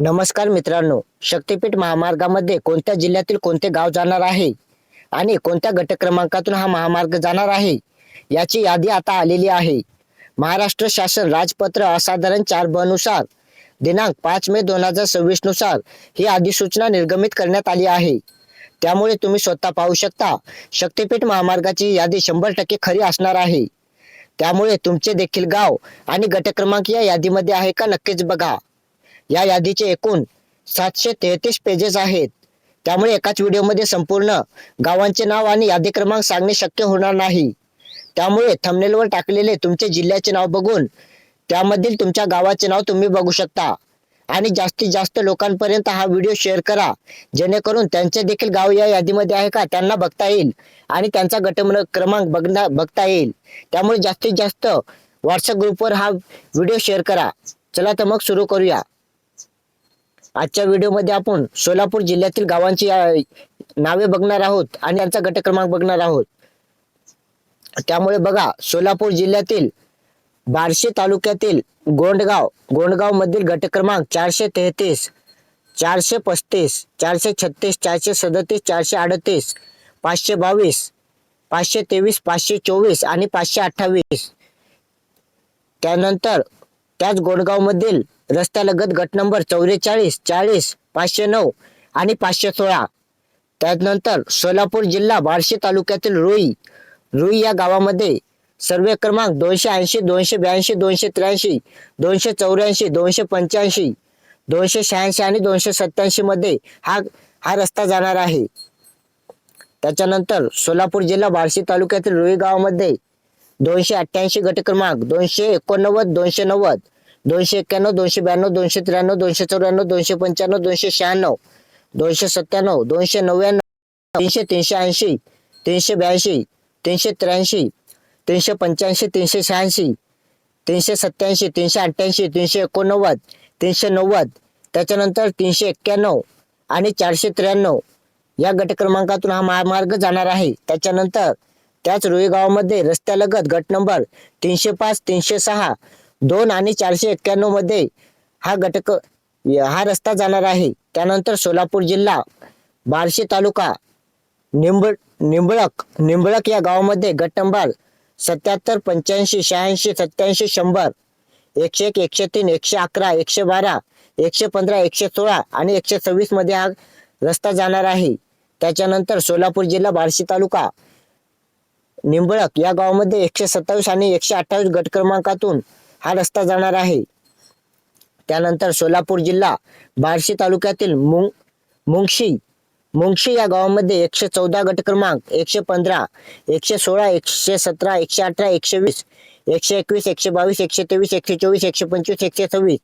नमस्कार मित्रांनो, शक्तिपीठ महामार्गामध्ये कोणत्या जिल्ह्यातील कोणते गाव जाणार आहे आणि कोणत्या गट क्रमांकातून हा महामार्ग जाणार आहे याची यादी आता आलेली आहे. महाराष्ट्र शासन राजपत्र असाधारण 4 ब नुसार दिनांक 5 मे 2026 नुसार ही अधिसूचना निर्गमित करण्यात आली आहे. त्यामुळे तुम्ही स्वतः पाहू शकता, शक्तिपीठ महामार्गाची यादी 100% खरी असणार आहे. त्यामुळे तुमचे देखील गाव आणि गट क्रमांक या यादीमध्ये आहे का नक्कीच बघा. या यादीचे एकूण 733 पेजेस आहेत. त्यामुळे एकाच व्हिडिओमध्ये संपूर्ण गावांचे नाव आणि यादी क्रमांक सांगणे शक्य होणार नाही. त्यामुळे थंबनेलवर टाकलेले तुमचे जिल्ह्याचे नाव बघून त्यामधील तुमच्या गावाचे नाव तुम्ही बघू शकता आणि जास्तीत जास्त लोकांपर्यंत हा व्हिडिओ शेअर करा, जेणेकरून त्यांचे देखील गाव या यादीमध्ये आहे का त्यांना बघता येईल आणि त्यांचा गट क्रमांक बघता येईल. त्यामुळे जास्तीत जास्त व्हॉट्सअप ग्रुपवर हा व्हिडिओ शेअर करा. चला तर मग सुरू करूया. आजच्या व्हिडिओमध्ये आपण सोलापूर जिल्ह्यातील गावांची नावे बघणार आहोत आणि त्यांचा गट क्रमांक बघणार आहोत. त्यामुळे बघा, सोलापूर जिल्ह्यातील बार्शी तालुक्यातील गोंडगाव मधील गट क्रमांक 433, 435, 436, 437, 438, 522, 523, 524 आणि 528. त्यानंतर त्याच गोंडगाव मधील रस्त्यालगत गट नंबर 44, 40, 509 आणि 516. त्यानंतर सोलापूर जिल्हा बार्शी तालुक्यातील रुई या गावामध्ये सर्वे क्रमांक 280, 282, 283, 284, 285, 286 आणि 287 मध्ये हा रस्ता जाणार आहे. त्याच्यानंतर सोलापूर जिल्हा बार्शी तालुक्यातील रुई गावामध्ये 288 गट क्रमांक 289, 290, 291, 292, 293, 294, 295, 296, 297, 299, 300, 380, 382, 383, 385, 386, 387, 388, 389, 390. त्याच्यानंतर 391 आणि 493 या गट क्रमांकातून हा महामार्ग जाणार आहे. त्याच्यानंतर त्याच रुई गावामध्ये रस्त्यालगत गट नंबर 305, 306, 2 आणि 491 मध्ये हा रस्ता जाणार आहे. त्यानंतर सोलापूर जिल्हा बार्शी तालुका निंबळक या गावामध्ये गट नंबर 77, 85, 86, 87, 100, 101, 103, 111, 112, 115, 116 आणि 126 मध्ये हा रस्ता जाणार आहे. त्याच्यानंतर सोलापूर जिल्हा बार्शी तालुका निंबळक या गावामध्ये 127 आणि 128 गट क्रमांकातून हा रस्ता जाणार आहे. त्यानंतर सोलापूर जिल्हा बार्शी तालुक्यातील मुंगशी या गावामध्ये 114 गट क्रमांक 115, 116, 117, 118, 120, 121, 122, 123, 124, 125,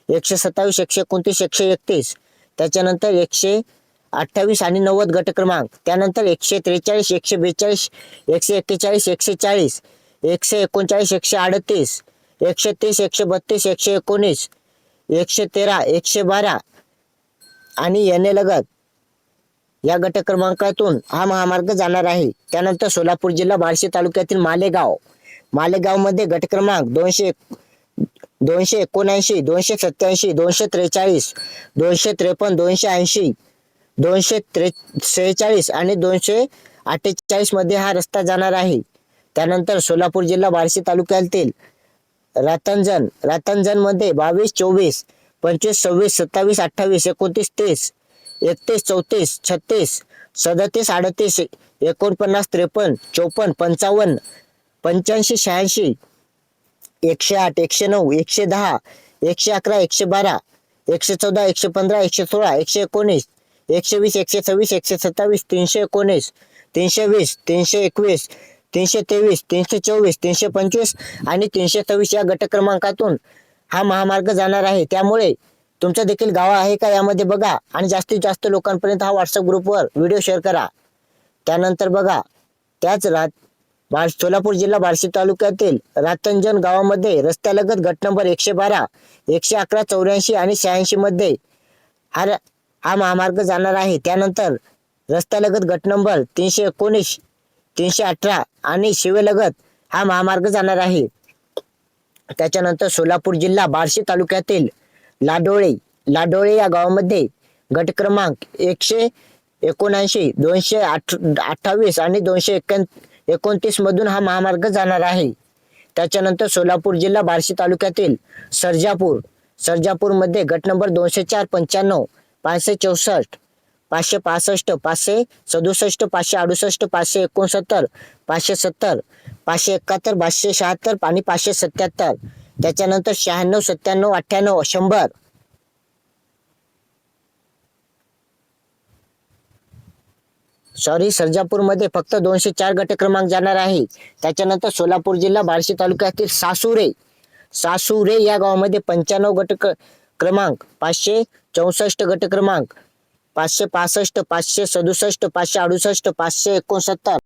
126, 127, 129, 131. त्याच्यानंतर 128 आणि 90 गट क्रमांक. त्यानंतर 143, 142, 141, 140, 139, 138, 130, 132, 119, 113, 112 आणि याने लगत या गट क्रमांकातून हा महामार्ग जाणार आहे. त्यानंतर सोलापूर जिल्हा बार्शी तालुक्यातील मालेगाव मध्ये गट क्रमांक 279, 287, 243, 253, 280, 246 आणि 248 मध्ये हा रस्ता जाणार आहे. त्यानंतर सोलापूर जिल्हा बार्शी तालुक्यातील रातंजण मध्ये 22, 24, 25, 26, 27, 28, 29, 30, 31, 34, 36, 37, 38, 49, 53, 54, 55, 85, 86, 108, 109, 110, 111, 112, 114, 115, 116, 119, 120, 126, 127, 319, 320, 321, 323, 324, 325 आणि 326 या गट क्रमांकातून हा महामार्ग जाणार आहे. त्यामुळे तुमचं देखील गाव आहे का यामध्ये बघा आणि जास्तीत जास्त लोकांपर्यंत हा व्हॉट्सअप ग्रुपवर व्हिडिओ शेअर करा. त्यानंतर बघा, त्याच सोलापूर जिल्हा बार्शी तालुक्यातील रातंजण गावामध्ये रस्त्यालगत गट नंबर 112, 111, 84 आणि 86 मध्ये हा महामार्ग जाणार आहे. त्यानंतर रस्त्यालगत गट नंबर 319, 318 आणि शिवेलगत हा महामार्ग जाणार आहे. त्याच्यानंतर सोलापूर जिल्हा बार्शी तालुक्यातील लाडोळे लाडोळे या गावामध्ये गट क्रमांक 179, 228 आणि 229 मधून हा महामार्ग जाणार आहे. त्याच्यानंतर सोलापूर जिल्हा बार्शी तालुक्यातील सर्जापूर मध्ये गट नंबर 204, 95, 564, 565, 567, 568, 569, 570, 571, 576 आणि 577. त्याच्यानंतर 96, 97, 98, 100. सर्जापूरमध्ये फक्त 204 गट क्रमांक जाणार आहे. त्याच्यानंतर सोलापूर जिल्हा बार्शी तालुक्यातील सासुरे या गावामध्ये 95 क्रमांक, 564 गट क्रमांक, 565, 567, 568, 569,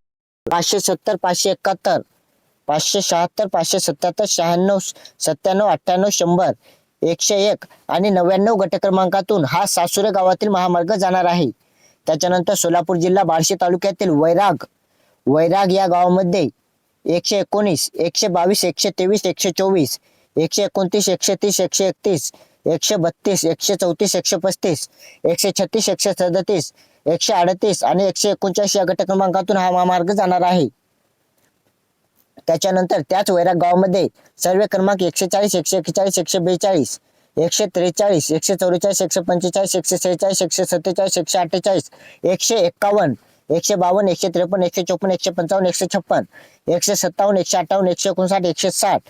570, 571, 576, 577, 96, 97, 98, 100, 101 आणि 99 गट क्रमांकातून हा सासुरे गावातील महामार्ग जाणार आहे. त्याच्यानंतर सोलापूर जिल्हा बार्शी तालुक्यातील वैराग या गावामध्ये 119, 122, 123, 124, 129, 130, 131, 132, 134, 135, 136, 137, 138 आणि 149 या गट क्रमांकातून हा महामार्ग जाणार आहे. त्याच्यानंतर त्याच वैराग गावामध्ये सर्वे क्रमांक 140, 141, 142, 143, 144, 145, 146, 147, 148, 151, 152, 153, 154, 155, 156, 157, 158, 159,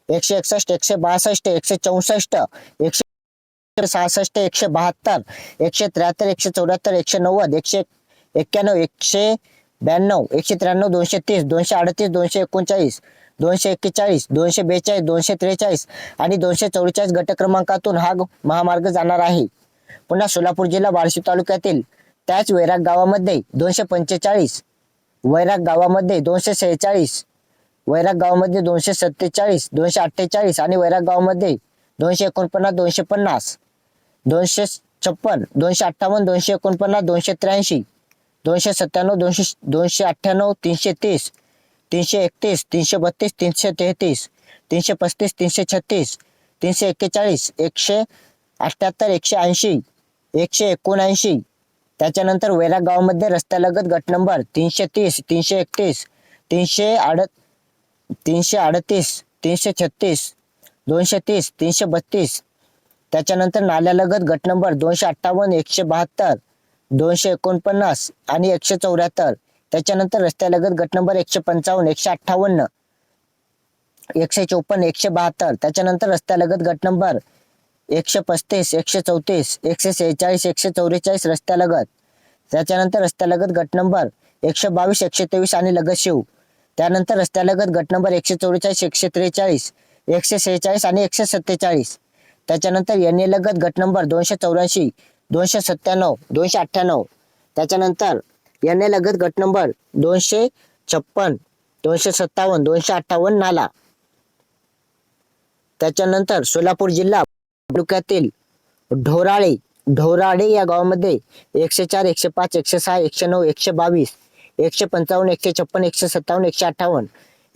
160, 161, 162, 164, 166, 172, 173, 174, 190, 191, 192, 193, 230, 238, 239, 241, 242, 243 आणि 244 गट क्रमांकातून हा महामार्ग जाणार आहे. पुन्हा सोलापूर जिल्हा बार्शी तालुक्यातील त्याच वैराग गावामध्ये 245, वैराग गावामध्ये 246, वैराग गावामध्ये 247, 248 आणि वैराग गावामध्ये 249, 250, 256, 258, 249, 283, 297, 298, 330, 331, 332, 333, 335, 336, 341, 178, 180, 179. त्याच्यानंतर वैराग गावामध्ये रस्त्यालगत गट नंबर 330, 331, 338, 336, 230, 332. त्याच्यानंतर नाल्यालगत गट नंबर 258, 172, 249 आणि 174. त्याच्यानंतर रस्त्यालगत गट नंबर 155, 158, 154, 172. त्याच्यानंतर रस्त्यालगत गट नंबर 135, 134, 146, 144 रस्त्यालगत. त्याच्यानंतर रस्त्यालगत गट नंबर 122, 123 आणि लगत शिव. त्यानंतर रस्त्यालगत गट नंबर 144, 143, 146 आणि 147. त्याच्यानंतर एन लगत गट नंबर 284, 297, 298. त्याच्यानंतर एन लगत गट नंबर 256, 257, 258 नाला. त्याच्यानंतर सोलापूर जिल्हा तालुक्यातील ढोराळे या गावामध्ये 104, 105, 106, 109, 122, 155, 156, 157, 158,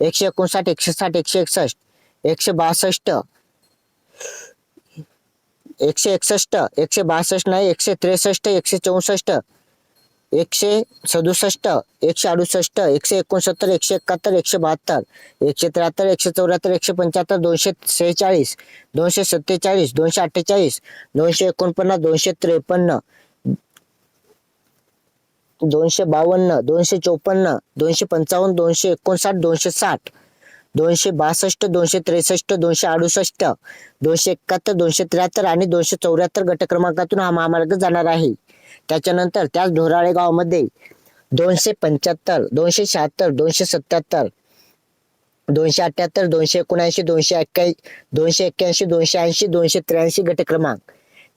159, 160, 161, 162, 161, 162 नाही 163, 164, 167, 168, 169, 171, 172, 173, 174, 175, 246, 247, 248, 249, 253, 252, 254, 255, 259, 260, 262, 263, 268, 271, 273 आणि 274 गट क्रमांकातून हा महामार्ग जाणार आहे. त्याच्यानंतर त्याच ढोराळे गावामध्ये 275, 276, 277, 278, 279, 281, 281, 280, 283 गट क्रमांक.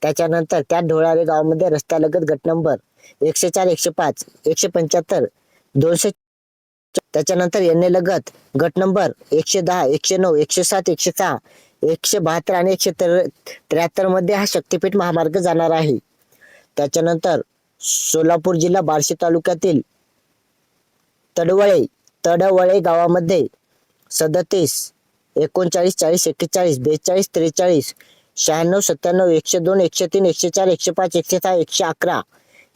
त्याच्यानंतर त्या ढोराळे गावामध्ये रस्त्यालगत गट नंबर 104, 105, 175, 200. त्याच्यानंतर एन लगत गट नंबर 110, 109, 107, 106, 172 आणि 173 मध्ये हा शक्तीपीठ महामार्ग जाणार आहे. त्याच्यानंतर सोलापूर जिल्हा बार्शी तालुक्यातील तडवळे गावामध्ये 37, 39, 40, 41, 42, 43, 96 97 102 103 104 105 106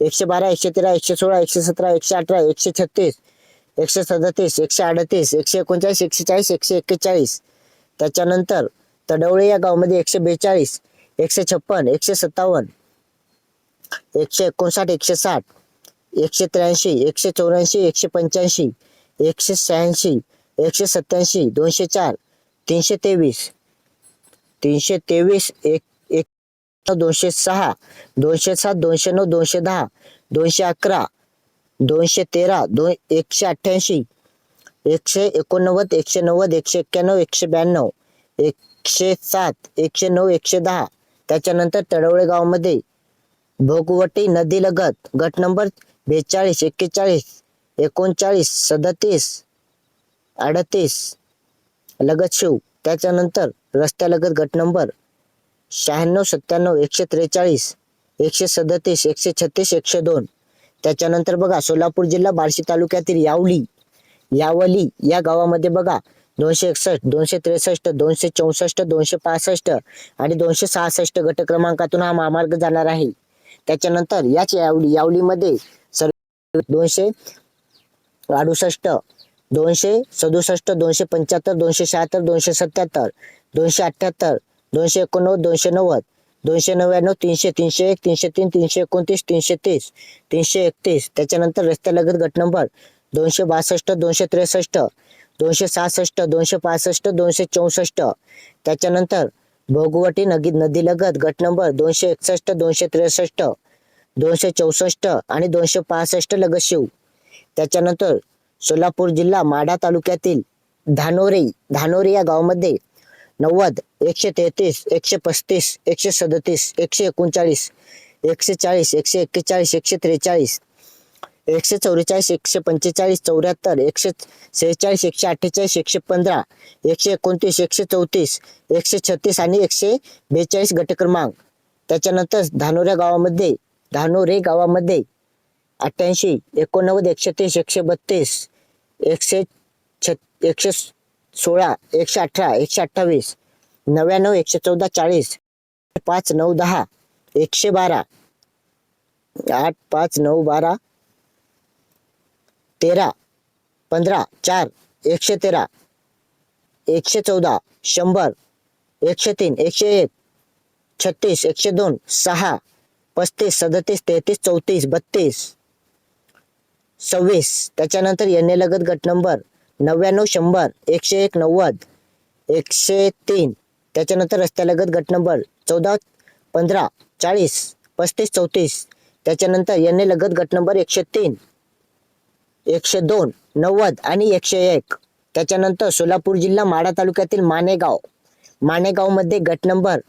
111 112 113 116 117 118 136 137 138 139 140 141 त्याच्यानंतर तडवळे या गावामध्ये 142 156 157 159 160 183 184 185 186 187 204 323 323 1 206 207 209 210 211 213 188 189 190 191 192 107 109 110 त्याच्यानंतर तडवळे गावामध्ये भोगवटी नदी लगत गट नंबर 42 41 39 37 38 लगत शिव त्याच्यानंतर रस्त्यालगत गट नंबर 96 97 143 137 136 102 त्याच्यानंतर बघा सोलापूर जिल्हा बार्शी तालुक्यातील यावली या गावामध्ये बघा 261 263 264 265 आणि 266 गट क्रमांकातून हा महामार्ग जाणार आहे. त्याच्यानंतर याच यावलीमध्ये 268 267 275 276 277 278 289 290 299 300 301 303 329 330 331 त्याच्यानंतर रस्त्यालगत गट नंबर 262 263 266 265 264 त्याच्यानंतर भोगवटी नदीलगत गट नंबर 261 263 264 आणि 265 लगत शिव त्याच्यानंतर सोलापूर जिल्हा माढा तालुक्यातील धानोरे या गावामध्ये 90 133 135 137 139 140 141 143 144 145 74 146 148 115 129 134 136 आणि 142 गट क्रमांक त्याच्यानंतर धानोरे गावामध्ये 88 89 130 132 116 118 128 99 114 40 5 9 10 112 8 5 9 12 13 15 4 113 114 100 103 101 36 102 6 35 37 33 34 32 26 त्याच्यानंतर येणे लगत गट नंबर 99 100 101 90 103 त्याच्यानंतर रस्त्यालगत गट नंबर 14 15 40 35 34 त्याच्यानंतर येणे लगत गट नंबर 103 102 90 आणि 101 त्याच्यानंतर सोलापूर जिल्हा माढा तालुक्यातील माणेगाव मध्ये गट नंबर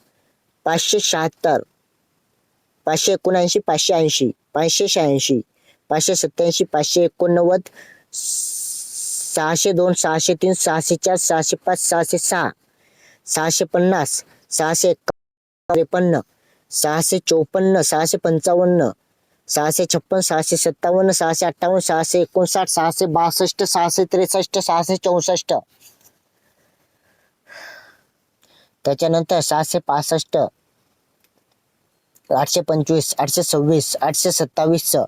576 579 580 586 587 589 602 603 604 605 606 650 653 654 655 656 657 658 659 662 663 664 त्याच्यानंतर 665 825 826 827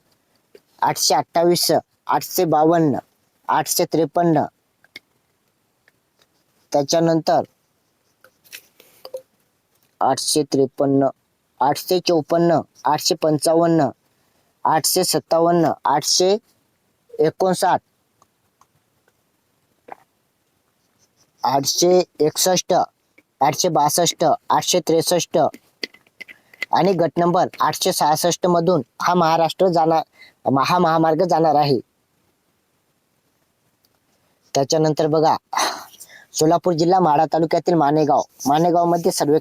828 852 853 त्याच्यानंतर 853 854 855 857 859 861 862 863 आणि गट नंबर 866 मधून हा महामार्ग जाणार आहे. त्याच्यानंतर बघा सोलापूर जिल्हा माढा तालुक्यातील माणेगाव मध्ये सर्वे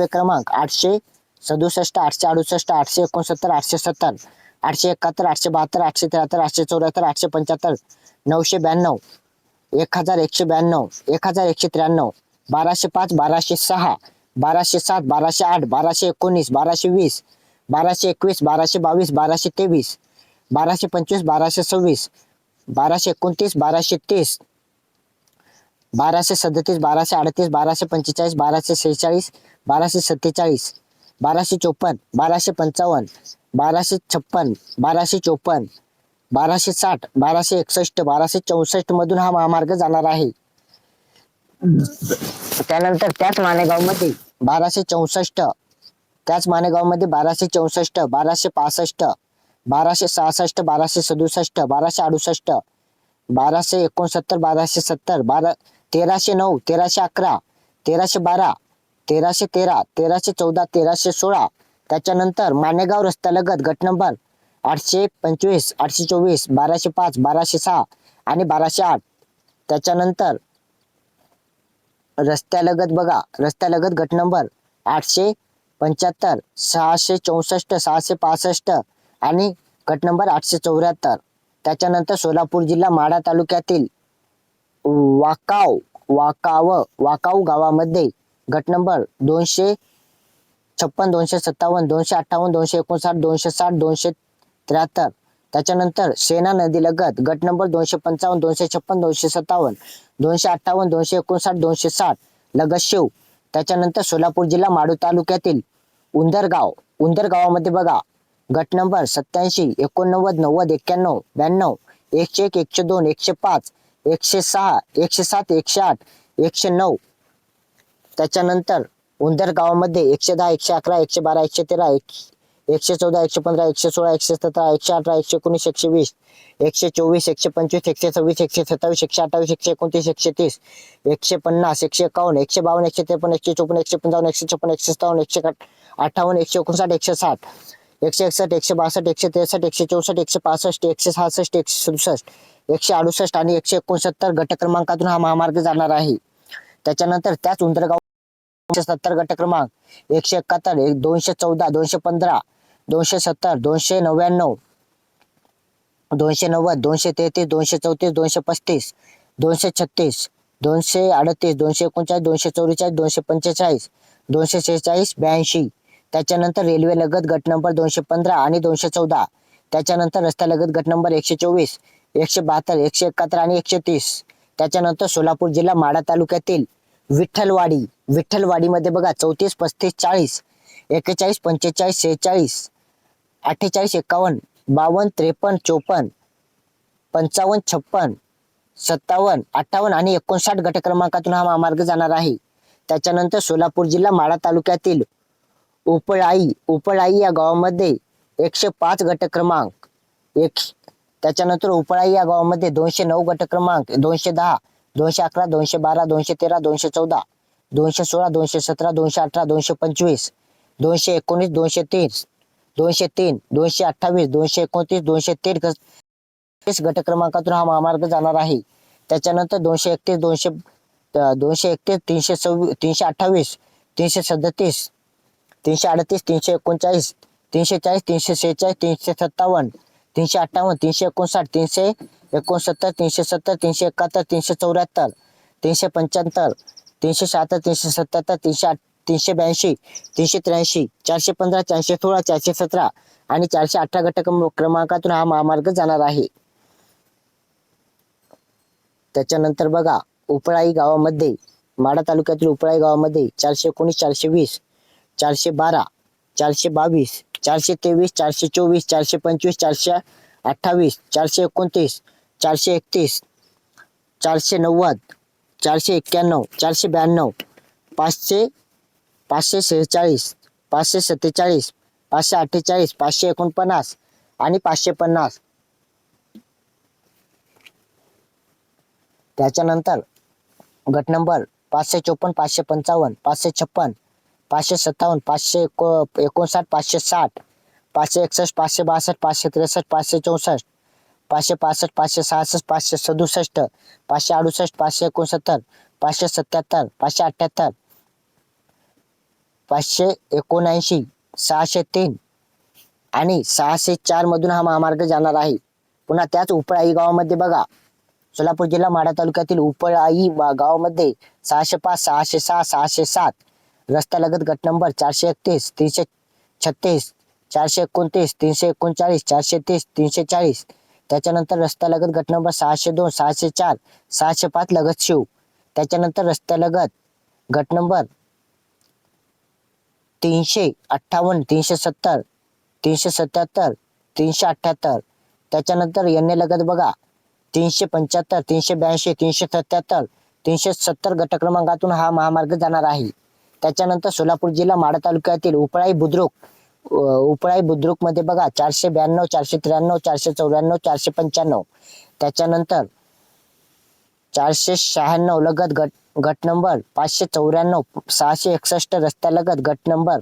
क्रमांक 867 868 869 870 871 872 873 874 875 992 1192 1193 1205 1206 1207 1208 1219 1220 1221 1222 1223 1225 1226 1229 1230 1237 1238 1245 1246 1247, 1254, 1255, 1256, 1254, 1260, 1261, 1264 मधून हा महामार्ग जाणार आहे. त्यानंतर त्याच माणेगावमध्ये 1264, त्याच माणेगावमध्ये 1264, 1265, 1266, 1267, 1268, 1269, 1270, 1309, 1311, 1312, 1313, 1314, 1316. त्याच्यानंतर माणेगाव रस्त्यालगत गट नंबर 825, 824, 1205, 1206 आणि 1208. त्याच्यानंतर रस्त्यालगत बघा, रस्त्यालगत गट नंबर 875, 664, 665 आणि गट नंबर 874. त्याच्यानंतर सोलापूर जिल्हा माढा तालुक्यातील वाकाव गावामध्ये गट नंबर 256, 257, 258, 259, 260, 273. त्याच्यानंतर सेना नदीलगत गट नंबर 255, 256, 257, 258, 259, 260 लगत शेव. त्याच्यानंतर सोलापूर जिल्हा माडू तालुक्यातील उंदर गावामध्ये बघा, गट नंबर 87, 89, 90, 91, 92, 101, 102, 105, 106, 107, 108, 109. त्याच्यानंतर उंदर गावामध्ये 110, 111, 112, 113, 114, 115, 116, 117, 118, 119, 120, 124, 125, 126, 127, 128, 129, 130, 150, 151, 152, 153, 154, 155, 156, 157, 158, 159, 160, 161, 162, 163, 164, 165, 166, 167, 168 आणि 169 गट क्रमांकातून हा महामार्ग जाणार आहे. त्याच्यानंतर त्याच उंदरगाव 70 गट क्रमांक 171, 214, 215, 270, 299, 290, 233, 234, 235, 236, 238, 239, 244, 245, 246, 82. त्याच्यानंतर रेल्वे लगत गट नंबर 215 आणि 214. त्याच्यानंतर रस्त्यालगत गट नंबर 124, 172, 171 आणि 130. त्याच्यानंतर सोलापूर जिल्हा माढा तालुक्यातील विठ्ठलवाडीमध्ये बघा 34, 35, 40, 41, 45, 46, 48, 51, 52, 53, 54, 55, 56, 57, 58 आणि 59 गट क्रमांकातून हा महामार्ग जाणार आहे. त्याच्यानंतर सोलापूर जिल्हा माढा तालुक्यातील उपळाई या गावामध्ये 105 गट क्रमांक त्याच्यानंतर उपळाई या गावामध्ये 209 गट क्रमांक 210, 211, 212, 213, 214, 216, 217, 218, 225, 219, 230, 203, 228, 229, 230 गट क्रमांकातून हा महामार्ग जाणार आहे. त्याच्यानंतर 231, 328, 337, 338, 339, 340, 339, 340, 346, 346, 357, 358, 369, 370, 371, 370, 371, 370, 377, 382, 383, 415, 416, 417 आणि 418 गट क्रमांकातून हा महामार्ग जाणार आहे. त्याच्यानंतर बघा, उपळाई गावामध्ये माढा तालुक्यातील उपळाई गावामध्ये 419, 420, 412, 422, 423, 424, 425, 428, 429, 431, 490, 491, 492, 500, 546, 547, 548, 549 आणि 550. त्याच्यानंतर गट नंबर 554, 555, 556, 557, 559, 560, 561, 562, 563, 564, 565, 566, 567, 568, 569, 577, 578, 579, 603 आणि 604 मधून हा महामार्ग जाणार आहे. पुन्हा त्याच उपळाई गावामध्ये बघा, सोलापूर जिल्हा माढा तालुक्यातील उपळाई गावामध्ये 605, 606, 607 रस्त्यालगत गट नंबर 431, 336, 429, 339, 430, 340. त्याच्यानंतर रस्त्यालगत गट नंबर 602, 604, 605 लगत शिव. त्याच्यानंतर रस्त्यालगत गट नंबर 358, 370, 377, 378. त्याच्यानंतर यांनी लगत बघा 375, 382, 377, 370 गट क्रमांकातून हा महामार्ग जाणार आहे. त्याच्यानंतर सोलापूर जिल्हा माढा तालुक्यातील उपळाई बुद्रुक मध्ये बघा 492, 493, 494, 495. त्याच्यानंतर 496 लगत गट नंबर 594, 661 रस्त्यालगत गट नंबर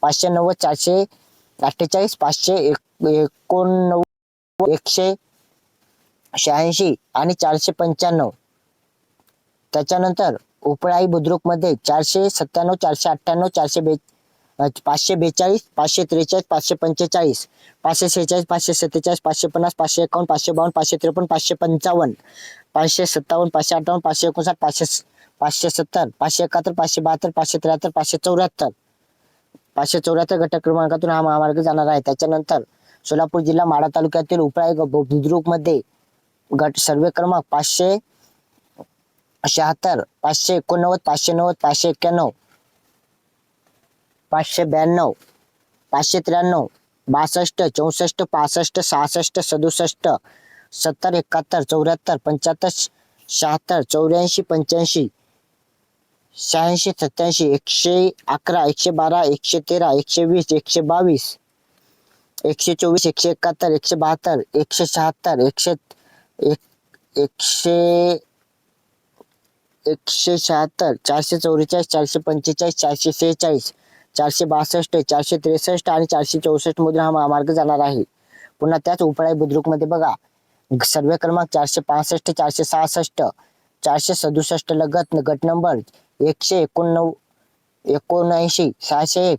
590, 448, 589, 186 आणि 495. त्याच्यानंतर उपळाई बुद्रुक मध्ये 497, 498, 542, 543, 545, 546, 547, 550, 551, 552, 553, 555, 557, 558, 559, 570, 571, 572, 573, 574. 574 गट क्रमांकातून हा महामार्ग जाणार आहे. त्याच्यानंतर सोलापूर जिल्हा माढा तालुक्यातील उपळाई बुद्रुक मध्ये गट सर्वे क्रमांक 576, 589, 590, 591, 592, 593, 62, 64, 65, 66, 67, 70, 71, 74, 75, 76, 84, 85, 86, 87, 111, 112, 113, 120, 122, 124, 171, 172, 176, 176, 444, 445, 446, 462, 463 आणि 464 मधून हा महामार्ग जाणार आहे. पुन्हा त्याच उपळाई बुद्रुक मध्ये बघा सर्वे क्रमांक 465, 466, 467 लगत गट नंबर 179, 601,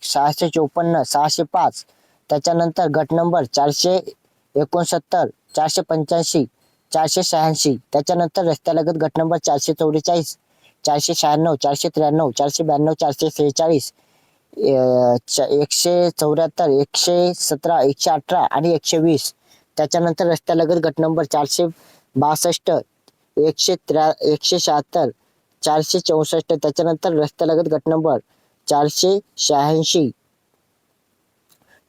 654, 605. त्याच्यानंतर गट नंबर 469, 485, 486. त्याच्यानंतर रस्त्यालगत गट नंबर 444, 496, 493, 492, 446, 174, 117, 118 आणि 120. त्याच्यानंतर रस्त्यालगत गट नंबर 462, 176, 464. त्याच्यानंतर रस्त्यालगत गट नंबर 486,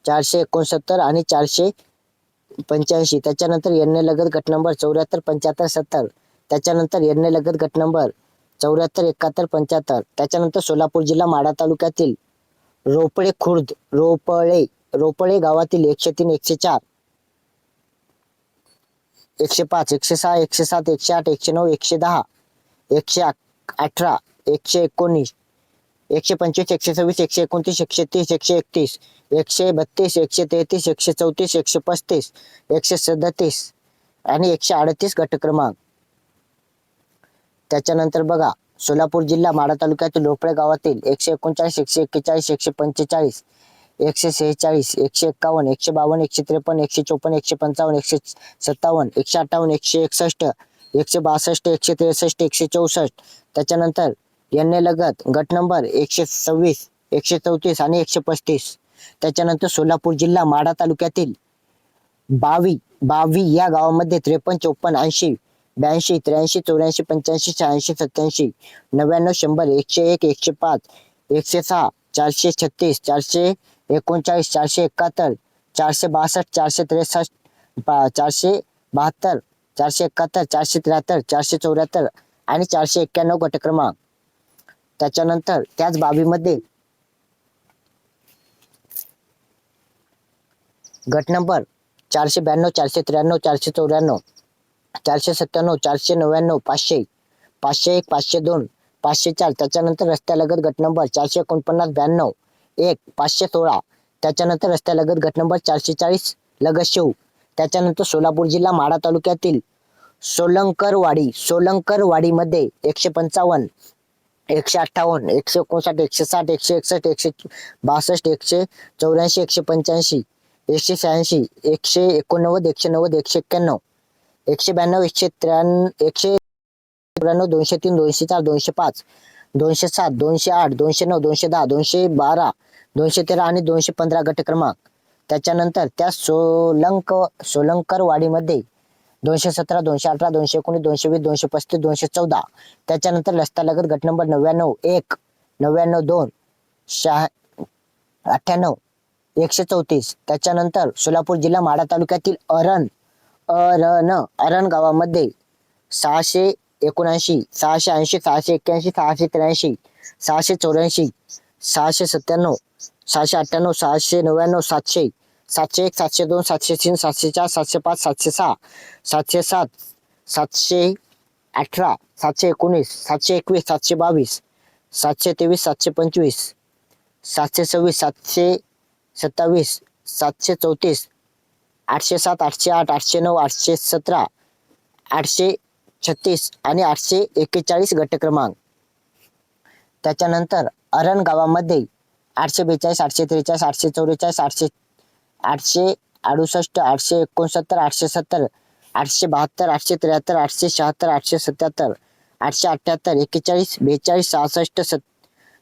469 आणि 485. त्याच्यानंतर एन लगत गट नंबर 74, 75, 70. त्याच्यानंतर एन लगत गट नंबर 74, 71, 75. त्याच्यानंतर सोलापूर जिल्हा माढा तालुक्यातील रोपळे गावातील 103, 104, 105, 106, 107, 108, 109, 110, 118, 119, 125, 126, 129, 130, 131, 132, 133, 134, 135, 137 आणि 138 गट क्रमांक. त्याच्यानंतर बघा सोलापूर जिल्हा माढा तालुक्यातील रोपळे गावातील 139, 141, 145, 146, 151, 152, 153, 154, 155, 157, 158, 161, 162, 163, 164. त्याच्यानंतर यांनी लगत गट नंबर 126, 134 आणि 135. त्याच्यानंतर सोलापूर जिल्हा माढा तालुक्यातील बावी या गावामध्ये 53, 54, 80, 82, 83, 84, 85, 86, 87, 99, 100, 101, 105, 106, 436, 439, 471, 462, 463, 472, 471, 473, 474 आणि 491 गट क्रमांक. त्याच्यानंतर त्याच बावीमध्ये गट नंबर 492, 493, 494, 497, 499, 500, 501, 502, 504. त्याच्यानंतर रस्त्यालगत गट नंबर 449, 92, 1, 516. त्याच्यानंतर रस्त्यालगत गट नंबर 440 लगत शेव. त्याच्यानंतर सोलापूर जिल्हा माढा तालुक्यातील सोलंकरवाडी मध्ये 155, 158, 159, 160, 161, 162, 184, 185, 186, 189, 190, 191, 192, 193, 203, 204, 205, 207, 208, 209, 210, 212, 213 आणि 215 गट क्रमांक. त्याच्यानंतर त्या सोलंकरवाडीमध्ये 217, 218, 219, 220, 235, 214. त्याच्यानंतर रस्त्यालगत गट नंबर 99, 1, 99, 2, 98 134. त्याच्यानंतर सोलापूर जिल्हा माढा तालुक्यातील अरण गावामध्ये 679, 680, 681, 683, 684, 697, 698, 699, 700, 701, 702, 703, 704, 705, 706, 707, 718, 719, 721, 722, 723, 725, 726, 727, 734, 807, 808, 809, 817, 836 आणि 841 गट क्रमांक. त्याच्यानंतर अरण गावामध्ये 842, 843, 844, 868, 869, 870, 872, 873, 876, 877, 878, 41, 42, 66, 67,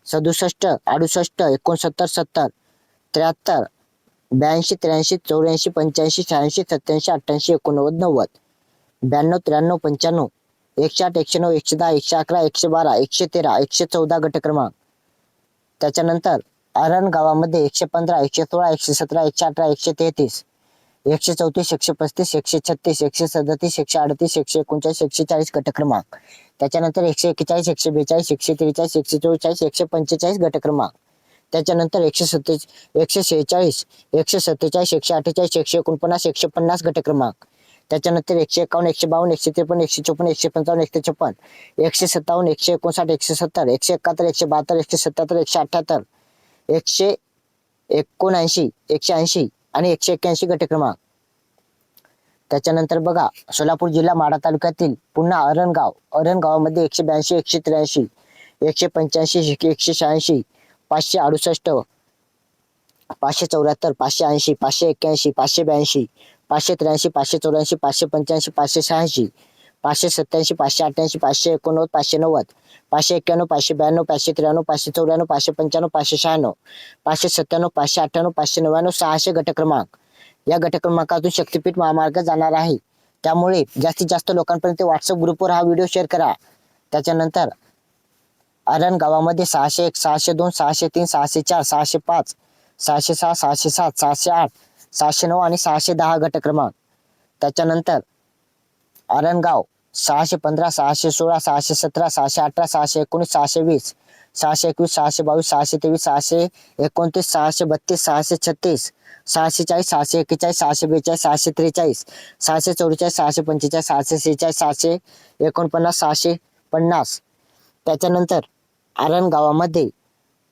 68, 69, 70, 73, 82, 83, 84, 85, 86, 87, 88, 89, 90, 92, 93, 95, 108, 109, 110, 111, 112, 113, 114 गट क्रमांक. त्याच्यानंतर अरण गावामध्ये 115, 116, 117, 118, 133, 134, 135, 136, 137, 138, 139, 140 गट क्रमांक. त्याच्यानंतर 141, 142, 143, 144, 145 गट क्रमांक. त्याच्यानंतर 146, 147, 148, 149, 150 गट क्रमांक. त्याच्यानंतर 151, 152, 153, 154, 155, 156, 157, 159, 170, 171, 172, 177, 178, 179, 180 आणि 181 गट क्रमांक. त्याच्यानंतर बघा सोलापूर जिल्हा माढा तालुक्यातील पुन्हा अरण गावामध्ये 182, 183, 185, 186, 568, 574, 580, 581, 582, 583, 584, 585, 586, 587, 588, 589, 590, 591, 592, 593, 594, 595, 596, 597, 598, 599, 600 गट क्रमांक. या गट क्रमांकातून शक्तीपीठ महामार्ग जाणार आहे. त्यामुळे जास्तीत जास्त लोकांपर्यंत व्हॉट्सअप ग्रुपवर हा व्हिडिओ शेअर करा. त्याच्यानंतर अरण गावामध्ये 601, 602, 603, 604, 605, 606, 607, 608, 609 आणि 610 गट क्रमांक. त्याच्यानंतर अरणगाव 615, 616, 617, 618, 619, 620, 621, 622, 623, 629, 632, 636, 640, 641, 642, 643, 644, 645, 646, 649, 650. त्याच्यानंतर अरण गावामध्ये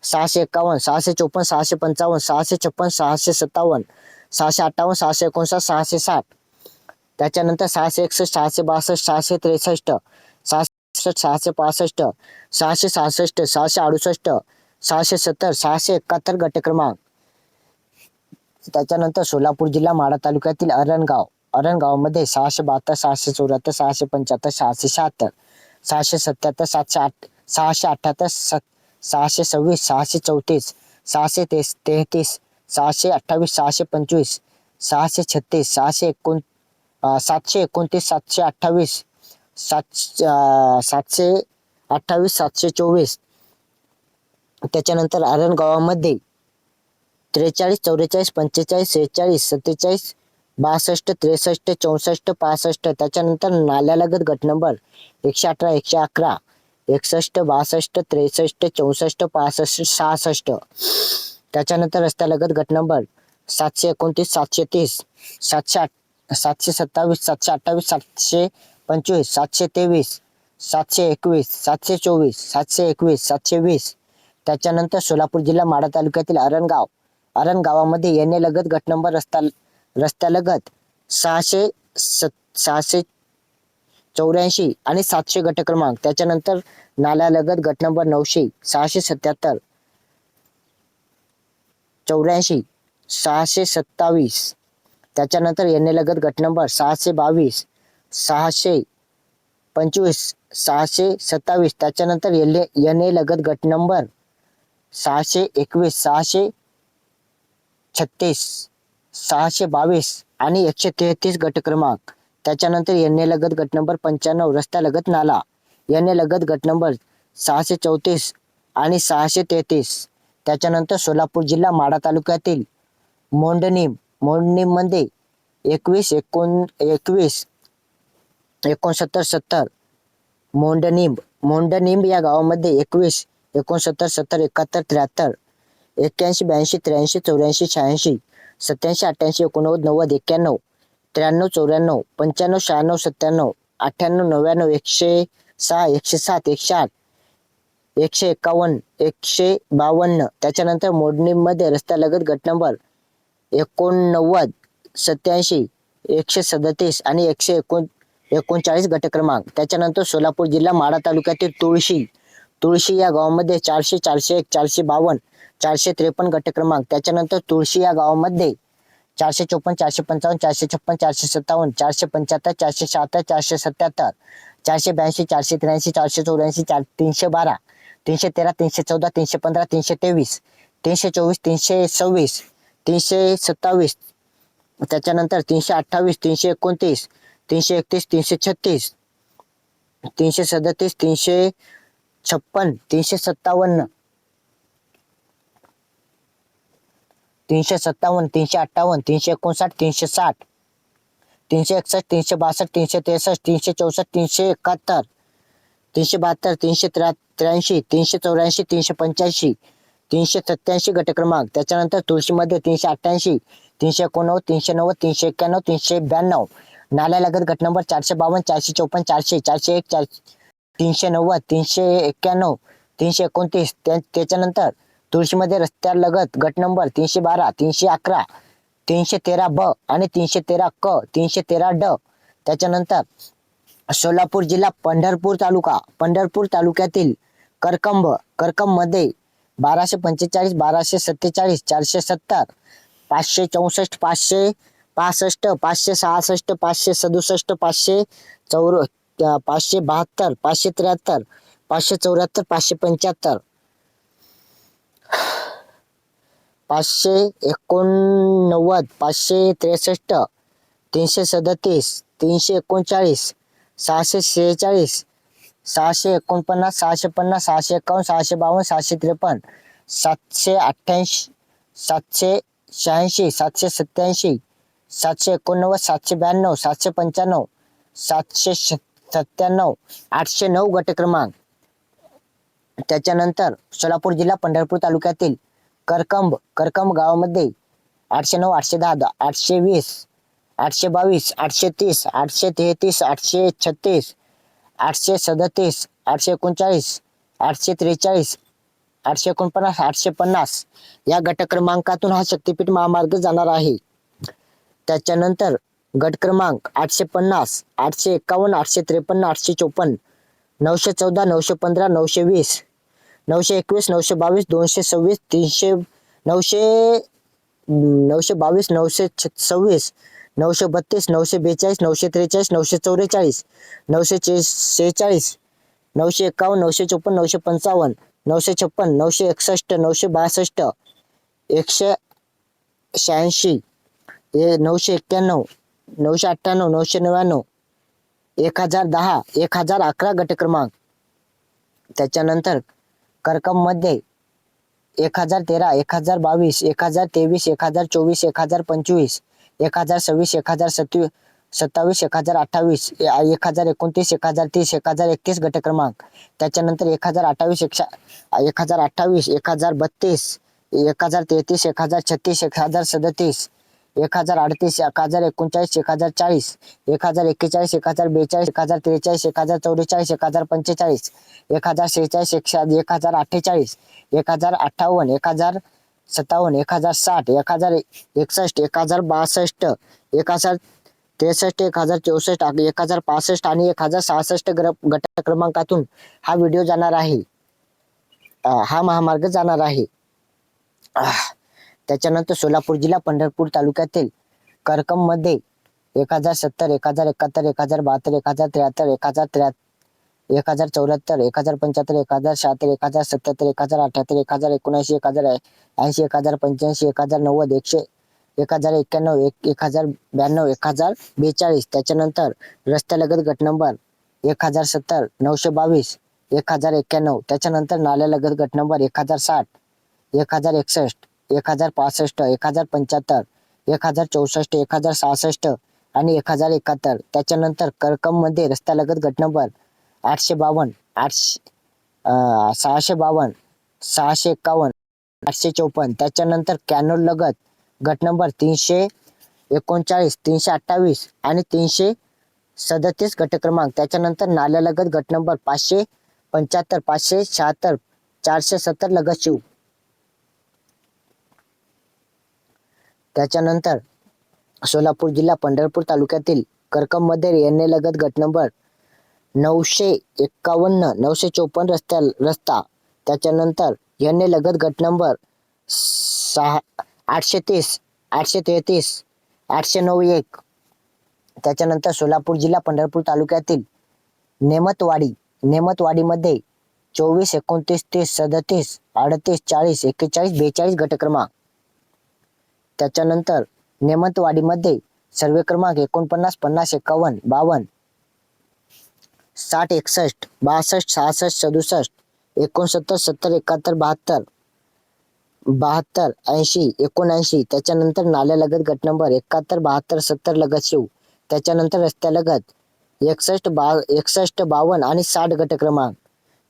651, 654, 655, 656, 657, 658, 659, 660. त्याच्यानंतर 661, 662, 663, 665, 665, 668, 670, 671 गट क्रमांक. त्याच्यानंतर सोलापूर जिल्हा माढा तालुक्यातील अरण गावामध्ये 672, 674, 675, 676, 677, 678, 626, 634, 633, 628, 625, 636, 729, 728, 728, 724. त्याच्यानंतर अरण गावामध्ये 43, 44, 45, 46, 47, 62, 63, 64, 65. त्याच्यानंतर नाल्यालगत गट नंबर 118, 111, 61, 62, 63, 64, 65, 66. त्याच्यानंतर रस्त्यालगत गट नंबर 729, 730, 727, 728, 725, 723, 721, 724, 721, 720. त्याच्यानंतर सोलापूर जिल्हा माढा तालुक्यातील अरण गावामध्ये येणे लगत गट नंबर रस्त्यालगत 684 आणि 700 गट क्रमांक. त्याच्यानंतर नाल्यालगत गट नंबर 900, 677, 84, 627. त्याच्यानंतर येणे लगत गट नंबर 622, 625, 627. त्याच्यानंतर येणे लगत गट नंबर 621, 636, 622 आणि 133 गट क्रमांक. त्याच्यानंतर येणे लगत गट नंबर 95 रस्त्यालगत नाला. येणे लगत गट नंबर 634 आणि 633. त्याच्यानंतर सोलापूर जिल्हा माढा तालुक्यातील मोडणीम मध्ये 21 मोंडणीम या गावामध्ये 21 69 70 71 73 81 82 83 84 86 87 88 89 90 91 93 94 95 96 97 98 99 106 107 108 151 152. त्याच्यानंतर मोडणीमध्ये रस्त्यालगत गट नंबर 89 87 137 आणि 139 गट क्रमांक. त्याच्यानंतर सोलापूर जिल्हा माढा तालुक्यातील तुळशी या गावामध्ये 400 401 452 453 गट क्रमांक. त्याच्यानंतर तुळशी या गावामध्ये 454 455 456 457 475 476 477 482 483 484 312 313 314 315 323 324 326 327. त्याच्यानंतर 328 329 331 336 337 356 357 357 358 359 360 361 362 363 364 371 372 383 384 385 387 गट क्रमांक. त्याच्यानंतर तुळशीमध्ये 388 389 390 391 392 नाल्यालगत गट नंबर 452 454 400 401 390 391 329. त्याच्यानंतर तुळशीमध्ये रस्त्यालगत गट नंबर 312 311 313 ब आणि 313 क 313 ड. त्याच्यानंतर सोलापूर जिल्हा पंढरपूर तालुक्यातील करकंब मध्ये 1245 1247 470 564 565 566 567 572 573 574 575 589 563 337 339 646 649 650 651 652 653 788 786 787 789 795 797 809 गट क्रमांक. त्याच्यानंतर सोलापूर जिल्हा पंढरपूर तालुक्यातील करकंब गावामध्ये 809 810 820 822 830 833 836 837 839 843 849 850 या गट क्रमांकातून हा शक्तीपीठ महामार्ग जाणार आहे. त्याच्यानंतर गट क्रमांक 850 851 853 854 914 915 920 921 922 226 300 922 926 932 942 943 944 946 951 954 955 956 961 962 186 991 998 999 1010 1011 गट क्रमांक. त्याच्यानंतर करकंब मध्ये 1013 1022 1023 1024 1025 1026 1027 1028 1029 1030 1031 गट क्रमांक. त्याच्यानंतर 1028 1032 1032 1033 1036 1037 1038 1039 1040 1041 1042 1043 1044 1045 1046 1048 1058 1057 1060 1061 1062 1063 1064 1065 आणि 1066 गट क्रमांकातून हा व्हिडिओ जाणार आहे, हा महामार्ग जाणार आहे. त्याच्यानंतर सोलापूर जिल्हा पंढरपूर तालुक्यातील करकंब मध्ये 1070 1071 1072 1073 1074 1075 1076 1077 1078 1079 1080 1085 1090 1091 1092 1042. त्याच्यानंतर रस्त्यालगत गट नंबर 1070 922 1091. त्याच्यानंतर नाल्यालगत गट नंबर 1060 1061, 1065, 1075, 1064, 1066 आणि 1071. त्याच्यानंतर करकम मध्ये रस्त्यालगत गट नंबर 852, 652, 651, 854. त्याच्यानंतर कॅनोल लगत गट नंबर 339, 328 आणि 337 गट क्रमांक. त्याच्यानंतर नाल्यालगत गट नंबर 575, 576, 470 लगत शिव. त्याच्यानंतर सोलापूर जिल्हा पंढरपूर तालुक्यातील करकम मध्ये येणे लगत गट नंबर 951, 954 रस्ता. त्याच्यानंतर येणे लगत गट नंबर 830, 833, 891. त्याच्यानंतर सोलापूर जिल्हा पंढरपूर तालुक्यातील नेमतवाडीमध्ये 24, 29, 30, 37, 38, 40, 41, 42 गट क्रमांक. त्याच्यानंतर नेमतवाडीमध्ये सर्वे क्रमांक 49, 50, 51, 52, 60, 61, 62, 66, 67, 69, 70, 71, 72, 72, 80, 79. त्याच्यानंतर नाल्यालगत गट नंबर 71, 72, 70 लगत शिव. त्याच्यानंतर रस्त्यालगत 61, 52 आणि 60 गट क्रमांक.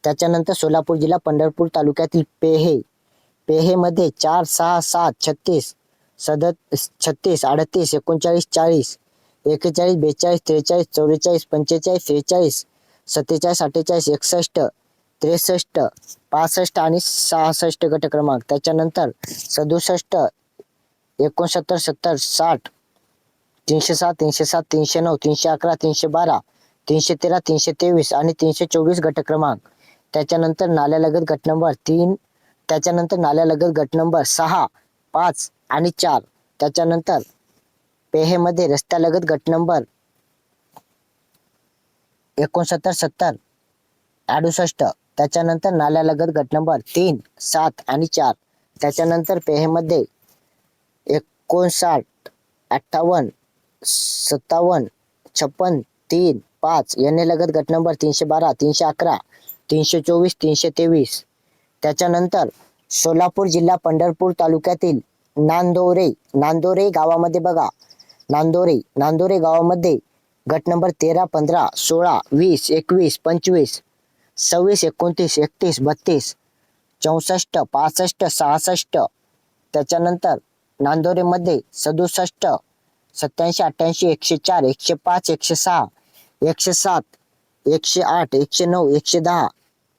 त्याच्यानंतर सोलापूर जिल्हा पंढरपूर तालुक्यातील पेहे मध्ये 4, 6, 7, 36, 36, 38, 39, 40, 41, 42, 43, 44, 45, 46, 47, 48, 61, 63, 65 आणि 66 गट क्रमांक. त्याच्यानंतर 67, 69, 70, 60, 307, 307, 309, 311, 312, 313, 323 आणि 324 गट क्रमांक. त्याच्यानंतर नाल्यालगत गट नंबर 3. त्याच्यानंतर नाल्यालगत गट नंबर 6, 5 आणि 4. त्याच्यानंतर पेहेमध्ये रस्त्यालगत गट नंबर 69, 70, 68. त्याच्यानंतर नाल्यालगत गट नंबर 3, 7 आणि 4. त्याच्यानंतर पेहेमध्ये 59, 58, 57, 56, 3, 5. येणे लगत गट नंबर 312, 311, 324, 323. त्याच्यानंतर सोलापूर जिल्हा पंढरपूर तालुक्यातील नांदोरे गावामध्ये बघा, नांदोरे गावामध्ये गट नंबर 13, 15, 16, 20, 21, 25, 26, 29, 31, 32, 64, 65, 66. त्याच्यानंतर नांदोरेमध्ये 67, 87, 88, 104, 105, 106, 107, 108, 109, 110,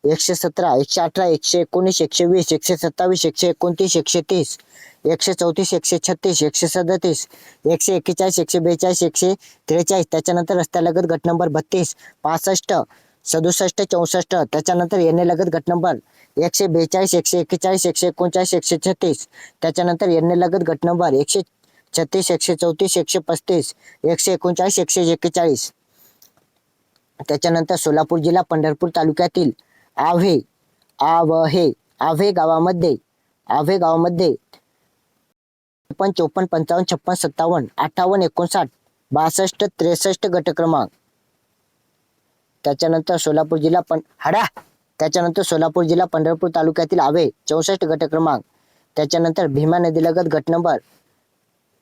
117, 118, 119, 120, 127, 129, 130, 134, 136, 137, 141, 142, 143. त्याच्यानंतर रस्त्यालगत गट नंबर 32, 65, 67, 64. त्याच्यानंतर येणे लगत गट नंबर 142, 141, 139, 136. त्याच्यानंतर येणे लगत गट नंबर 136, 134, 135, 139, 141. त्याच्यानंतर सोलापूर जिल्हा पंढरपूर तालुक्यातील आव्हे गावामध्ये 54, 55, 56, 57, 58, 59, 62, 63 गट क्रमांक. त्याच्यानंतर सोलापूर जिल्हा पंढरपूर तालुक्यातील आव्हे 64 गट क्रमांक. त्याच्यानंतर भीमा नदीलगत गट नंबर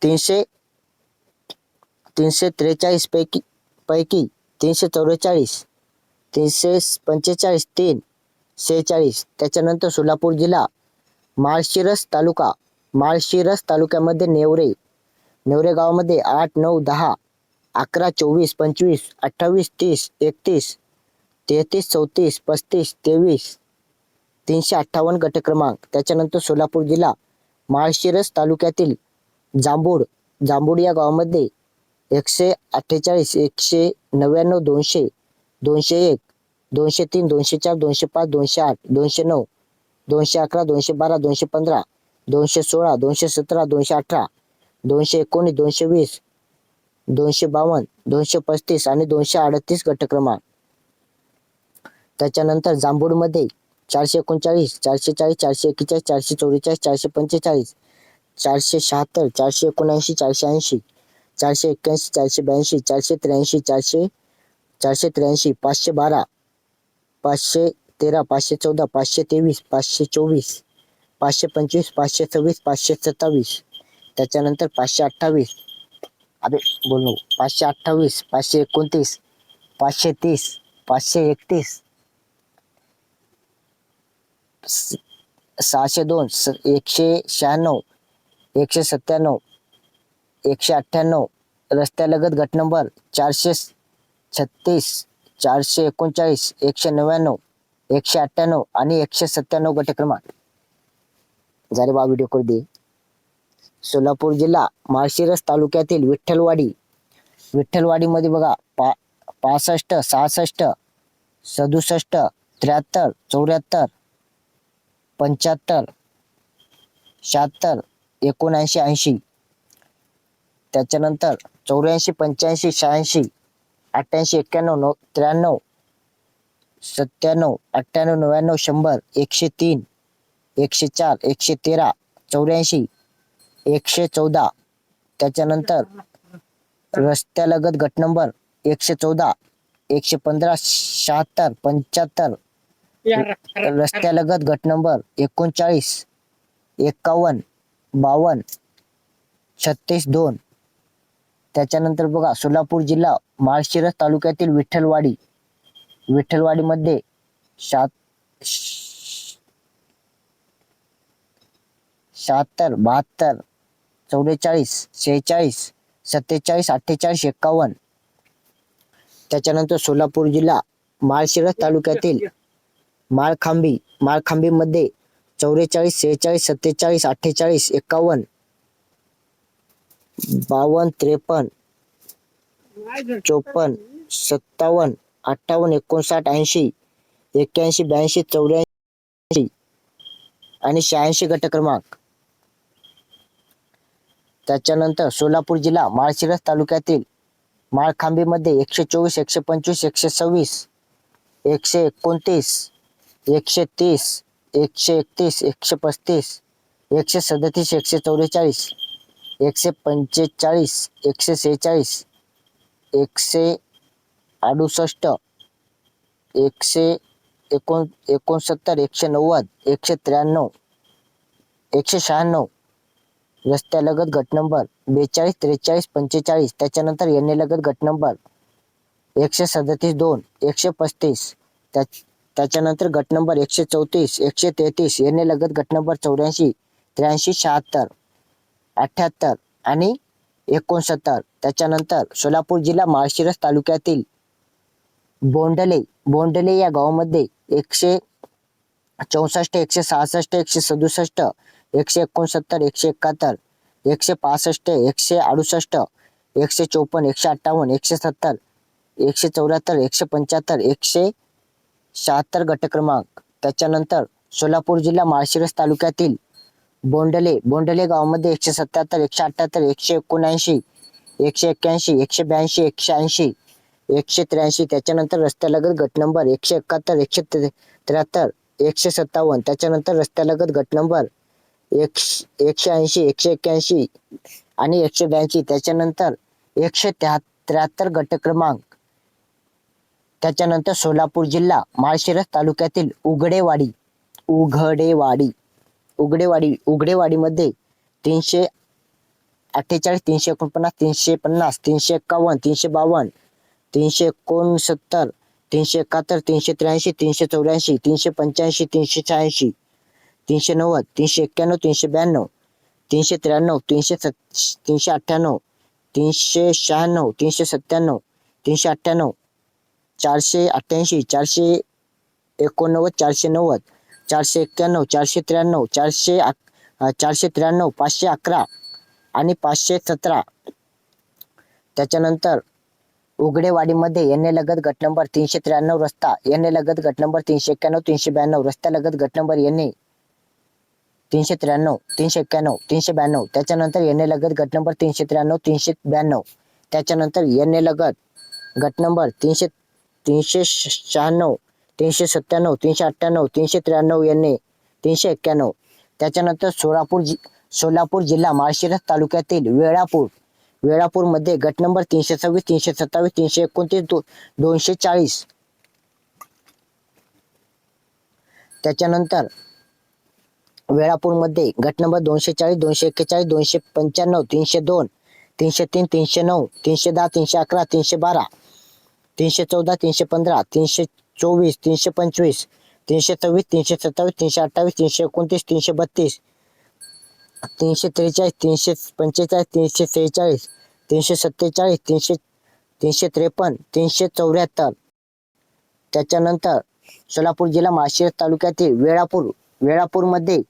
343 पैकी 344, 345, 346. त्याच्यानंतर सोलापूर जिल्हा माळशिरस तालुक्यामध्ये नेवरे गावामध्ये 8, 9, 10, 11, 24, 25, 28, 30, 31, 33, 34, 35, 23, 358 गट क्रमांक. त्याच्यानंतर सोलापूर जिल्हा माळशिरस तालुक्यातील जांभूड या गावामध्ये 148, 199, 200, 201, 203, 204, 205, 208, 209, 211, 212, 215, 216, 217, 218, 219, 220, 252, 235 आणि 238 गट क्रमांक. त्याच्यानंतर जांभूडमध्ये 439, 440, 441, 444, 445, 476, 479, 480, 481, 482, 483, 512, 513, 514, 523, 524, 525, 526, 527, त्याच्यानंतर 528, अबे बोल नको, 528, 529, 530, 531, 602, 196, 197, 198, रस्त्यालगत गट नंबर 436, 439, 199, 198 आणि 197 गट क्रमांक झाले बा. व्हिडिओ करू दे. सोलापूर जिल्हा माळशिरस तालुक्यातील विठ्ठलवाडी मध्ये बघा 65, 66, 67, 73, 74, 75, 76, 79, 80, त्याच्यानंतर 84, 85, 86, 88, 91, 93, 97, 98, 99, 100, 103, 104, 113, 84, 114, त्याच्यानंतर रस्त्यालगत गट नंबर 114, 115, 76, 75, रस्त्यालगत गट नंबर 39, 51, 52, 36, 2, त्याच्यानंतर बघा सोलापूर जिल्हा माळशिरस तालुक्यातील विठ्ठलवाडी मध्ये 76, 72, 44, 46, 47, 48, 51, त्याच्यानंतर सोलापूर जिल्हा माळशिरस तालुक्यातील माळखांबी मध्ये 44, 46, 47, 48, 51, 52, 53, 54, 57, 58, 59, 80, 81, 82, 84 आणि 86 गट क्रमांक. त्याच्यानंतर सोलापूर जिल्हा माळशिरस तालुक्यातील माळखांबी मध्ये 124, 125, 126, 129, 130, 131, 135, 137, 144, 145, 146, 168, 169, 190, 193, 196, रस्त्यालगत गट नंबर 42, 43, 45, त्याच्यानंतर एन लगत गट नंबर 137, 2, 135, त्याच्यानंतर गट नंबर 134, 133, एन लगत गट नंबर 84, 83, 76, 78 आणि 69. त्याच्यानंतर सोलापूर जिल्हा माळशिरस तालुक्यातील बोंडले या गावामध्ये 164, 166, 167, 169, 171, 165, 168, 154, 158, 170, 174, 175, 176 गट क्रमांक. त्याच्यानंतर सोलापूर जिल्हा माळशिरस तालुक्यातील बोंडले गावामध्ये 177, 178, 179, 181, 182, 180, 183, त्याच्यानंतर रस्त्यालगत गट नंबर 171, 173, 157, त्याच्यानंतर रस्त्यालगत गट नंबर 180, 181 आणि 182, त्याच्यानंतर 173 गट क्रमांक. त्याच्यानंतर सोलापूर जिल्हा माळशिरस तालुक्यातील उघडेवाडी मध्ये 348, 349, 350, 351, 352, 369, 371, 383, 384, 385, 386, 390, 391, 392, 393, 398, 396, 397, 398, 488, 489, 490, 491, 493, 493, 511 आणि 517. त्याच्यानंतर उघडेवाडीमध्ये एन लगत गट नंबर 393 रस्ता एन लगत गट नंबर 391, 392, रस्त्यालगत गट नंबर एन 393, 391, 392, त्याच्यानंतर एन लगत गट नंबर 393, 392, त्याच्यानंतर एन लगत गट नंबर 396, 397, 398, 393 एन 391. त्याच्यानंतर सोलापूर जिल्हा माळशिरस तालुक्यातील वेळापूर मध्ये गट नंबर 326, 327, 329, 240. त्याच्यानंतर वेळापूरमध्ये गट नंबर 240, 241, 295, 302, 303, 309, 310, 311, 312, 314, 315, 324, 325, 326, 327, 328, 329, 332, 343, 345, 346, 347, 353, 374. त्याच्यानंतर सोलापूर जिल्हा माळशिरस तालुक्यातील वेळापूरमध्ये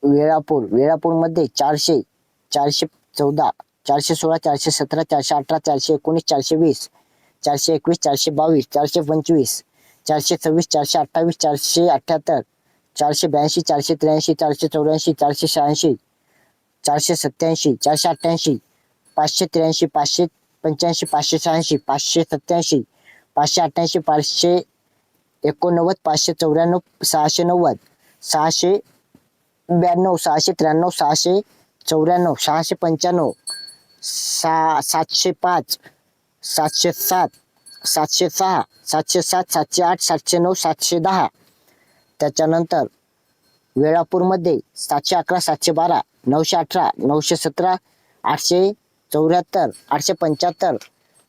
वेळापूरमध्ये 414, 416, 417, 418, 419, 420, 421, 422, 425, 426, 428, 478, 482, 483, 484, 486, 487, 488, 583, 585, 586, 587, 588, 589, 594, 690, 692, 693, 694, 695, 705, 707, 706, 707, 708, 709, 710. त्याच्यानंतर वेळापूरमध्ये 711, 712, 918, 917, 874, 875,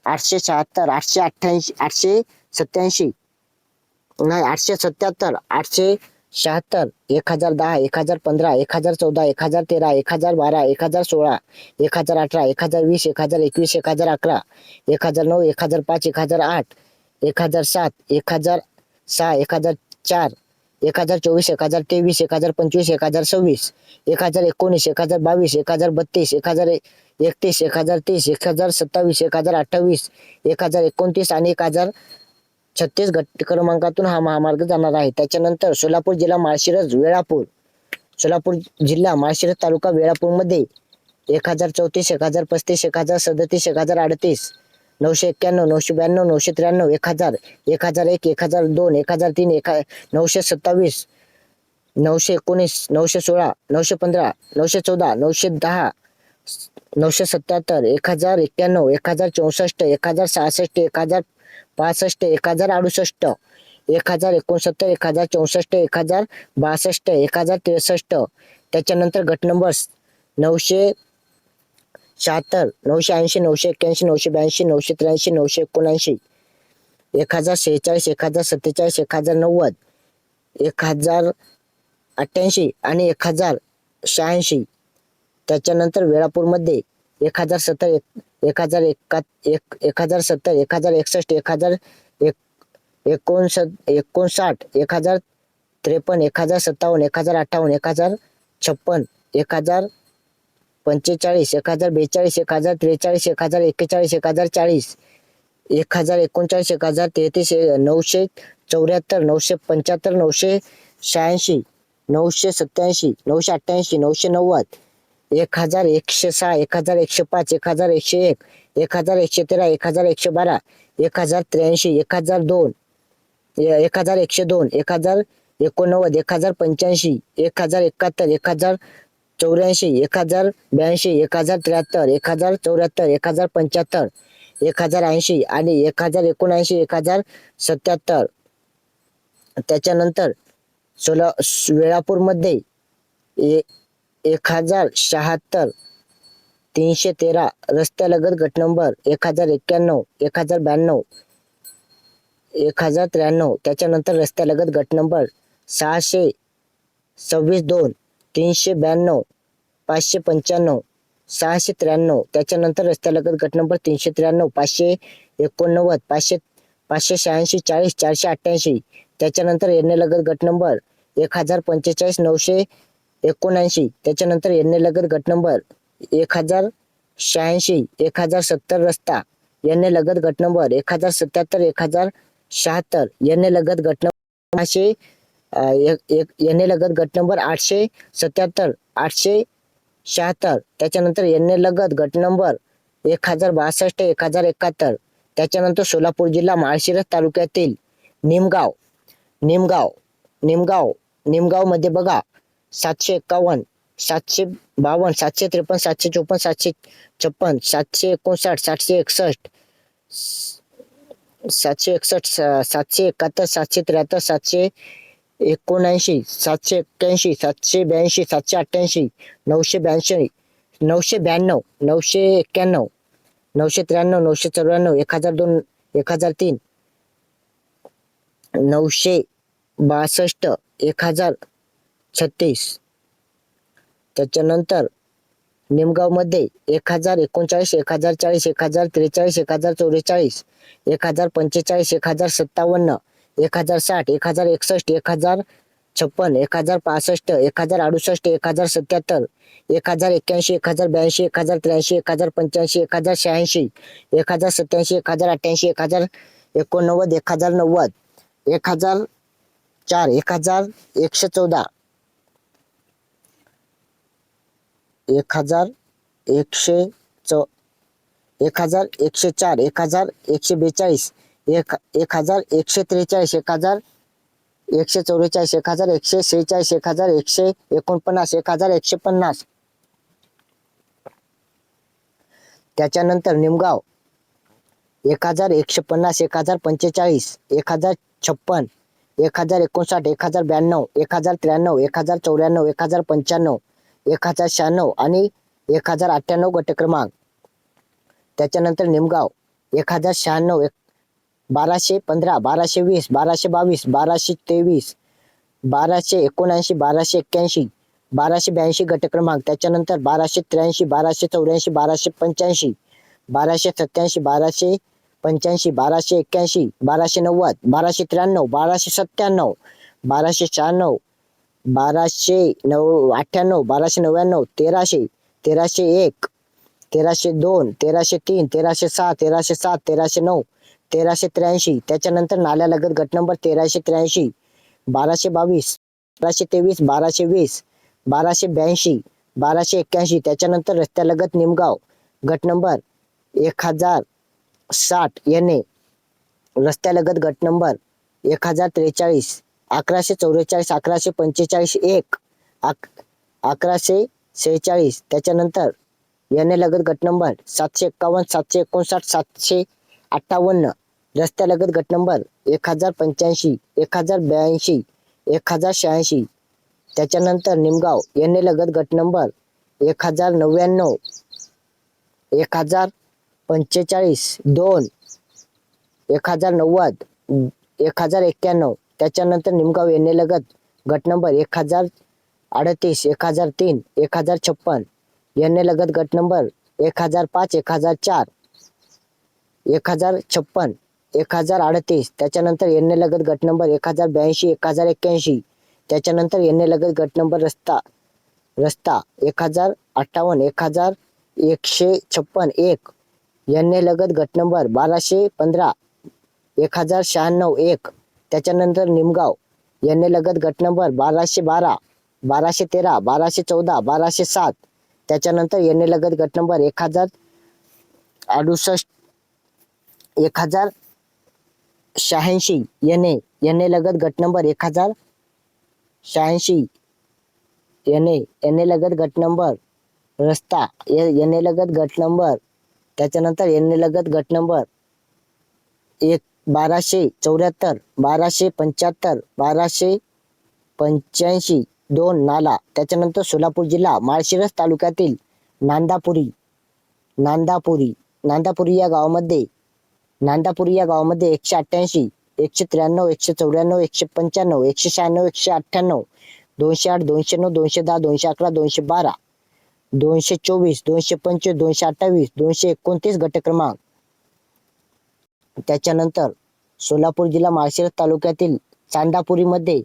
876, 888, 887, नाही 877, 876, 1010, 1015, 1014, 1013, 1012, 1016, 1018, 1020, 1021, 1011, 1009, 1005, 1008, 1007, 1006, 1004, 1024, 1023, 1025, 1026, 1019, 1022, 1032, 1031, 1030, 1027, 1028, 1029 आणि 1036 गट क्रमांकातून हा महामार्ग जाणार आहे. त्याच्यानंतर सोलापूर जिल्हा माळशिरस तालुका वेळापूरमध्ये 1034, 1035, 1037, 1038, 991, 992, 993, 1000, 1001, 1002, 1003, 927, 919, 916, 915, 914, 910, 977, 1091, 1064, 1066, 1065, 1068, 1069, 1064, 1062, 1063. त्याच्यानंतर गट नंबर 976, 980, 981, 982, 983, 979, 1046, 1047, 1090, 1088 आणि 1086. त्याच्यानंतर वेळापूरमध्ये 1070, 1070, 1061, 1059, 1059, 1053, 1057, 1058, 1056, 1045, 1042, 1043, 1040, 1039, 1033, 974, 975, 986, 987, 988, 990, 1106, 1105, 1101, 1113, 1112, 1083, 1002, 1102, 1089, 1085, 1071, 1084, 1082, 1073, 1074, 1075, 1080 आणि 1079, 1077. त्याच्यानंतर वेळापूरमध्ये 1076, 313 रस्त्यालगत गट नंबर 1091, 1092, 1093. त्याच्यानंतर रस्त्यालगत गट नंबर 626, 2, 392, 595, 693. त्याच्यानंतर रस्त्यालगत गट नंबर 393, 589, 586, 40, 488. त्याच्यानंतर एरणेलगत गट नंबर 1045, 979. त्याच्यानंतर एरणेलगत गट नंबर 1086, 1070 रस्ता. एरणेलगत गट नंबर 1077, 1076. एरणेलगत गट नंबर 877, 876. त्याच्यानंतर एरणेलगत गट नंबर 1062, 1071. त्याच्यानंतर सोलापूर जिल्हा माळशिरस तालुक्यातील निमगाव मध्ये बघा 751, 752, 753, 754, 756, 759, 761, 771, 773, 79, 781, 782, 788, 982, 992, 991, 993, 994, 1002, 1003, 962, 1036. त्याच्यानंतर निमगाव मध्ये 1039, 1040, 1043, 1044, 1045, 1057, 1060, 1061, 1056, 1065, 1068, 1077, 1081, 1082, 1083, 1085, 1086, 1087, 1088, 1089, 1090, 1004, 1114, 1104, 1142, 1143, 1144, 1146, 1146, 1149, 1150. त्याच्यानंतर निमगाव 1150, 1045, 1056, 1059, 1092, 1093, 1094, 1095, 1096 आणि 1098 गट क्रमांक. त्याच्यानंतर निमगाव 1096, 1215, 1220, 1222, 1223, 1279, 1281, 1282 गट क्रमांक. त्याच्यानंतर 1283, 1284, 1285, 1287, 1285, 1281, 1290, 1293, 1297, 1296, 1298, 1299, 1300, 1301, 1302, 1303, 1306, 1307, 1309, 1383. त्याच्यानंतर नाल्यालगत गट नंबर 1383, 1222, 1223, 1220, 1282, 1281. त्याच्यानंतर रस्त्यालगत निमगाव गट नंबर 1060 येणे, रस्त्यालगत गट नंबर 1043, 1144, 1145, 1, 1146. त्याच्यानंतर याने लगत गट नंबर 751, 759, 758, रस्त्यालगत गट नंबर 1085, 1082, 1086. त्याच्यानंतर निमगाव याने लगत गट नंबर 1099, 1045, 2, 1090, 1091. त्याच्यानंतर निमगाव याने लगत गट नंबर 1038, 1003, 1056, याने लगत गट नंबर 1005, 1004, 1056, 1038. त्याच्यानंतर याने लगत गट नंबर 1082, 1081. त्याच्यानंतर याने लगत गट नंबर रस्ता 1058, 1156, 1, याने लगत गट नंबर 1215, 1096, 1. त्याच्यानंतर निमगाव याने लगत गट नंबर 1212, 1213, 1214, 1207. त्याच्यानंतर याने लगत गट नंबर 1068, 1086. याने लगत गट नंबर 1086, याने लगत गट नंबर रस्ता याने लगत गट नंबर. त्याच्यानंतर याने लगत गट नंबर 1274, 1275, 1285, 2 नाला. त्याच्यानंतर सोलापूर जिल्हा माळशिरस तालुक्यातील नांदापुरी या गावामध्ये 188, 193, 194, 195, 196, 198, 208, 209, 210, 211, 212, 224, 225, 228, 229 गट क्रमांक. त्याच्यानंतर सोलापूर जिल्हा माळशिरस तालुक्यातील चांदापुरीमध्ये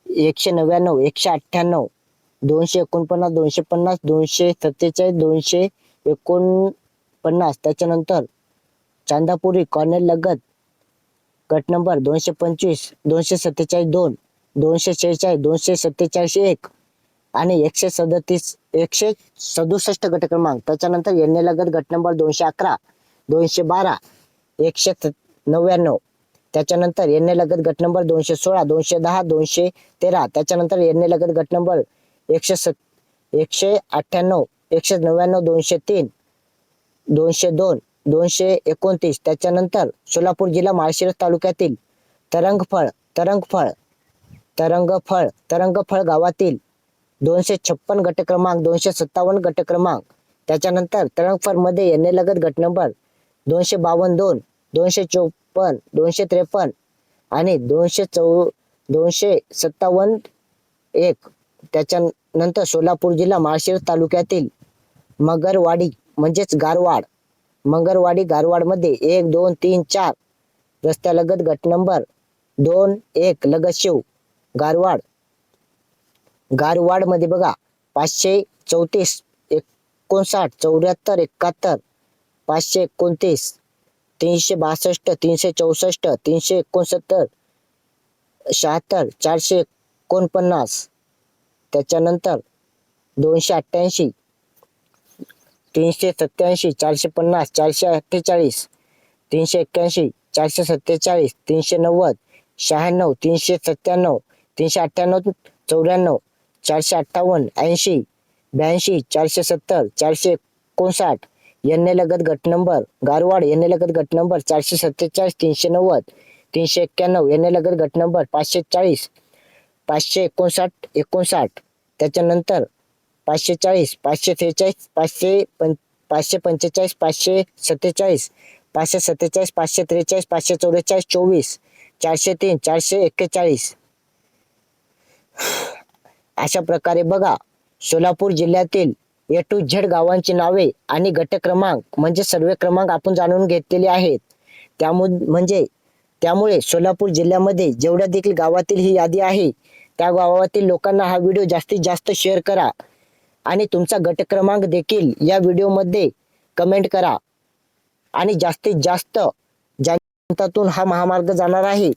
199, 198, 249, 250, 247, 249. त्याच्यानंतर चांदापुरी कॉर्नर लगत गट नंबर 225, 247, 2, 246, 247, 1 आणि 167 गट क्रमांक. त्याच्यानंतर यांनी लगत गट नंबर 211, 212, 199. त्याच्यानंतर यांनी लगत गट नंबर 216, 210, 213. त्याच्यानंतर यांनी लगत गट नंबर 198, 199, 203, 202, 229. त्याच्यानंतर सोलापूर जिल्हा माळशिरस तालुक्यातील तरंगफळ तरंगफळ गावातील 256 गट क्रमांक, 257 गट क्रमांक. त्याच्यानंतर तरंगफळ मध्ये लगत गट नंबर 252, 254, 253 आणि 257 एक. त्याच्यानंतर सोलापूर जिल्हा माळशिरस तालुक्यातील मगरवाडी म्हणजेच गारवाड मध्ये 1, 2, 3, 4 रस्त्यालगत गट नंबर 2, 1 लगत शिव गारवाड मध्ये बघा 534, 59, 74, 71, 529, 362, 364, 369, 76, 449. त्याच्यानंतर 288, 387, 450, 448, 381, 447, 390, 96, 397, 398, 94, 458, 80, 82, 470, 459. लगत गट नंबर गारवाड लगत गट नंबर 447, 390, 391. लगत गट नंबर 540, 559, 59. त्याच्यानंतर 540, 543, 545, 547, 543, 544, 24, 403, 441. अशा प्रकारे बघा सोलापूर जिल्ह्यातील A to Z गावांची नावे आणि गट क्रमांक म्हणजे सर्वे क्रमांक आपण जाणून घेतलेले आहेत. त्यामुळे सोलापूर जिल्ह्यामध्ये जेवढ्या देखील गावातील ही यादी आहे त्या गावातील लोकांना हा व्हिडिओ जास्तीत जास्त शेअर करा आणि तुमचा गट क्रमांक देखील या व्हिडिओ मध्ये कमेंट करा आणि जास्तीत जास्त ज्यांच्यातून हा महामार्ग जाणार आहे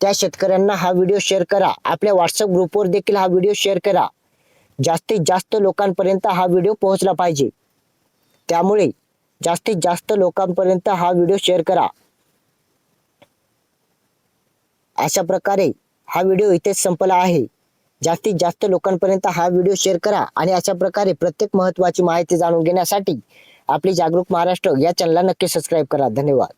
त्या शेतकऱ्यांना हा व्हिडिओ शेअर करा. आपल्या व्हॉट्सअप ग्रुपवर देखील हा व्हिडिओ शेअर करा. जास्तीत जास्त लोकांपर्यंत हा व्हिडिओ पोहोचला पाहिजे. त्यामुळे जास्तीत जास्त लोकांपर्यंत हा व्हिडिओ शेअर करा. अशा प्रकारे हा व्हिडिओ इथेच संपला आहे. जास्तीत जास्त लोकांपर्यंत हा व्हिडिओ शेअर करा आणि अशा प्रकारे प्रत्येक महत्त्वाची माहिती जाणून घेण्यासाठी आपली जागरूक महाराष्ट्र या चॅनलला नक्की सबस्क्राईब करा. धन्यवाद.